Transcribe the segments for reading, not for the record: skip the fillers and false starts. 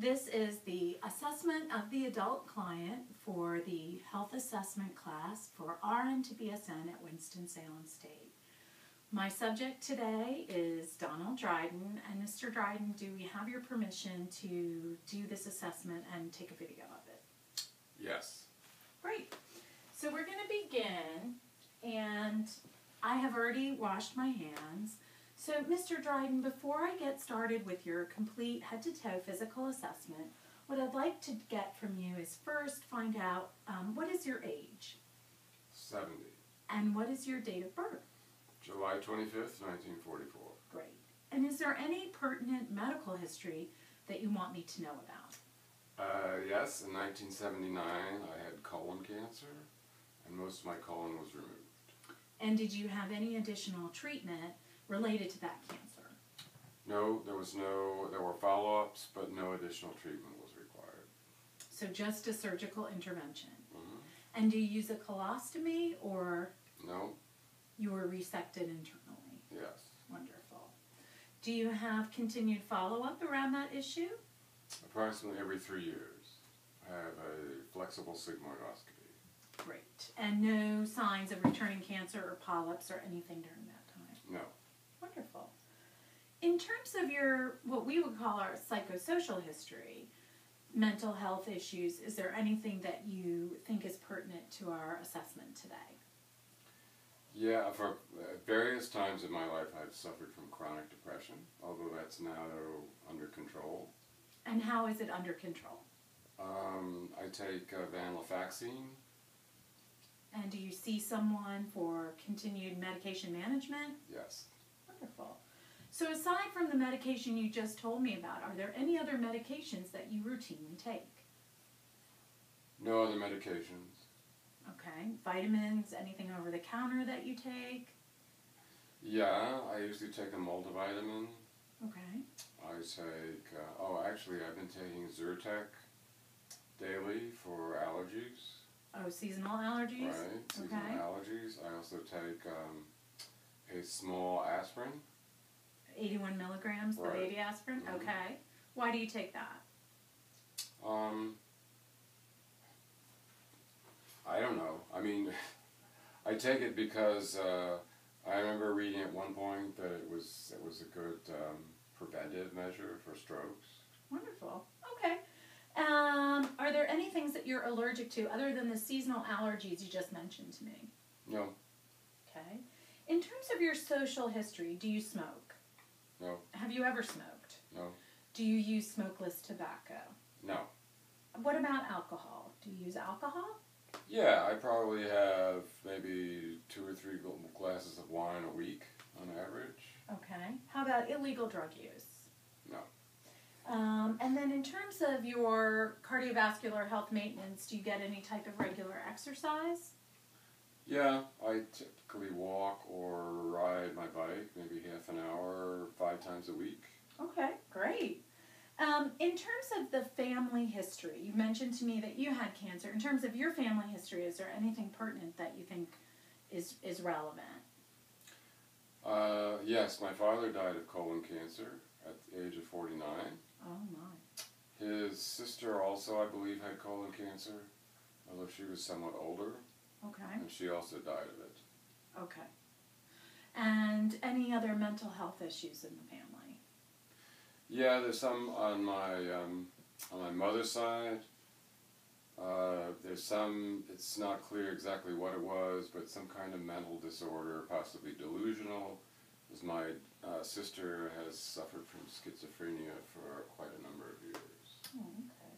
This is the assessment of the adult client for the health assessment class for RN to BSN at Winston-Salem State. My subject today is Donald Dryden, and Mr. Dryden, do we have your permission to do this assessment and take a video of it? Yes. Great. So we're going to begin, and I have already washed my hands. So, Mr. Dryden, before I get started with your complete head-to-toe physical assessment, what I'd like to get from you is first find out what is your age? 70. And what is your date of birth? July 25th, 1944. Great. And is there any pertinent medical history that you want me to know about? Yes, in 1979 I had colon cancer, and most of my colon was removed. And did you have any additional treatment related to that cancer? No, there were follow-ups, but no additional treatment was required. So just a surgical intervention. Mm-hmm. And do you use a colostomy, or No. you were resected internally? Yes. Wonderful. Do you have continued follow-up around that issue? Approximately every 3 years. I have a flexible sigmoidoscopy. Great. And no signs of returning cancer or polyps or anything during that time? No. Wonderful. In terms of your, what we would call our psychosocial history, mental health issues, is there anything that you think is pertinent to our assessment today? Yeah, for various times in my life I've suffered from chronic depression, although that's now under control. And how is it under control? I take venlafaxine. And do you see someone for continued medication management? Yes. Wonderful. So aside from the medication you just told me about, are there any other medications that you routinely take? No other medications. Okay. Vitamins, anything over the counter that you take? Yeah, I usually take a multivitamin. Okay. I take, actually I've been taking Zyrtec daily for allergies. Oh, seasonal allergies? Right, seasonal Okay. allergies. I also take a small aspirin. 81 milligrams, the Right. baby aspirin? Mm-hmm. Okay. Why do you take that? I don't know. I mean, I take it because I remember reading at one point that it was a good preventive measure for strokes. Wonderful. Okay. Are there any things that you're allergic to other than the seasonal allergies you just mentioned to me? No. Okay. In terms of your social history, do you smoke? No. Have you ever smoked? No. Do you use smokeless tobacco? No. What about alcohol? Do you use alcohol? Yeah, I probably have maybe 2 or 3 glasses of wine a week on average. Okay. How about illegal drug use? No. And then in terms of your cardiovascular health maintenance, do you get any type of regular exercise? Yeah, I typically walk or ride my bike maybe half an hour 5 times a week. Okay, great. In terms of the family history, you mentioned to me that you had cancer. In terms of your family history, is there anything pertinent that you think is relevant? Yes, my father died of colon cancer at the age of 49. Oh, my. His sister also, I believe, had colon cancer, although she was somewhat older, Okay, and she also died of it. okay. And any other mental health issues in the family? Yeah, there's some on my mother's side. There's some, it's not clear exactly what it was, but some kind of mental disorder, possibly delusional. As my sister has suffered from schizophrenia for quite a number of years. Oh, okay.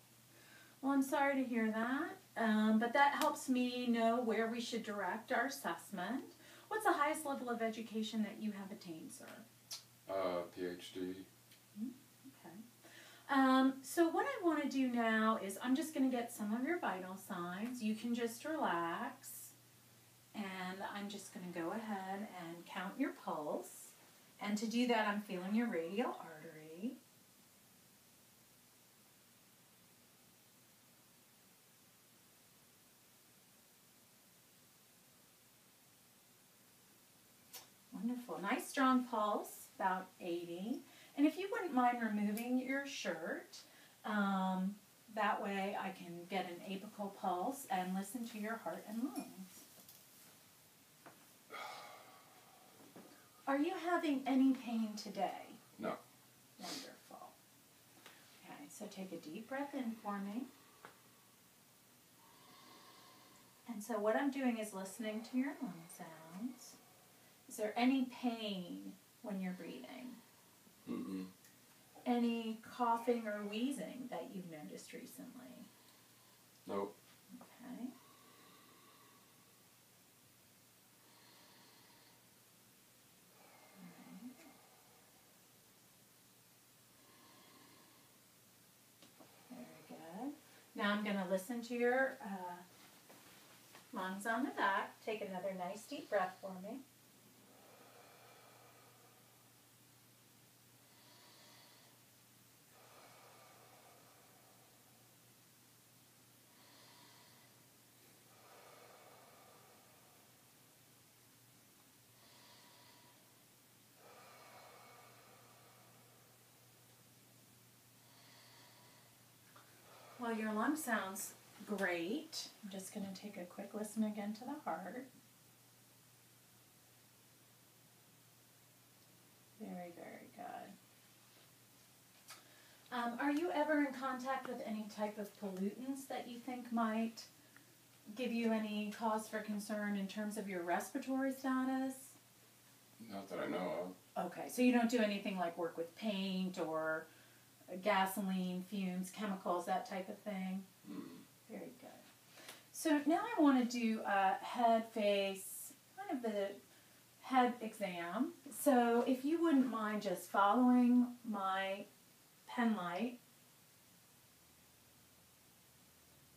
Well, I'm sorry to hear that, but that helps me know where we should direct our assessment. What's the highest level of education that you have attained, sir? PhD. Okay. So what I want to do now is I'm just going to get some of your vital signs. You can just relax, and I'm just going to go ahead and count your pulse. And to do that, I'm feeling your radial artery. Wonderful. Nice strong pulse, about 80. And if you wouldn't mind removing your shirt, That way I can get an apical pulse and listen to your heart and lungs. Are you having any pain today? No. Wonderful. Okay, so take a deep breath in for me. And so what I'm doing is listening to your lung sounds. Is there any pain when you're breathing? Mm-mm. Any coughing or wheezing that you've noticed recently? Nope. Okay. Very good. Now I'm going to listen to your lungs on the back. Take another nice deep breath for me. Well, your lung sounds great. I'm just going to take a quick listen again to the heart. Very, very good. Are you ever in contact with any type of pollutants that you think might give you any cause for concern in terms of your respiratory status? Not that I know of. Okay, so you don't do anything like work with paint or gasoline, fumes, chemicals, that type of thing? Mm. Very good. So now I want to do a head, face, kind of the head exam. So if you wouldn't mind just following my pen light.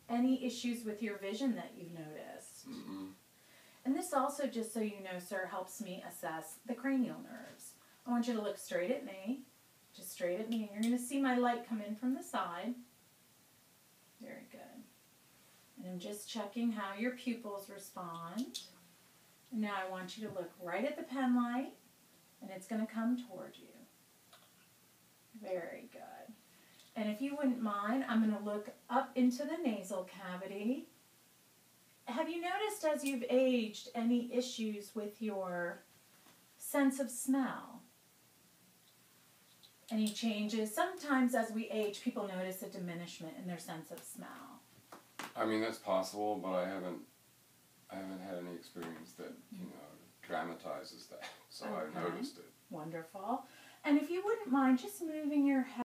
Any issues with your vision that you've noticed? Mm-mm. And this also, just so you know, sir, helps me assess the cranial nerves. I want you to look straight at me. Just straight at me. You're going to see my light come in from the side. Very good. And I'm just checking how your pupils respond. And now I want you to look right at the pen light, and it's going to come toward you. Very good. And if you wouldn't mind, I'm going to look up into the nasal cavity. Have you noticed as you've aged any issues with your sense of smell? Any changes? Sometimes as we age, people notice a diminishment in their sense of smell. I mean, that's possible, but I haven't had any experience that, dramatizes that. So Okay. I've noticed it. Wonderful. And if you wouldn't mind just moving your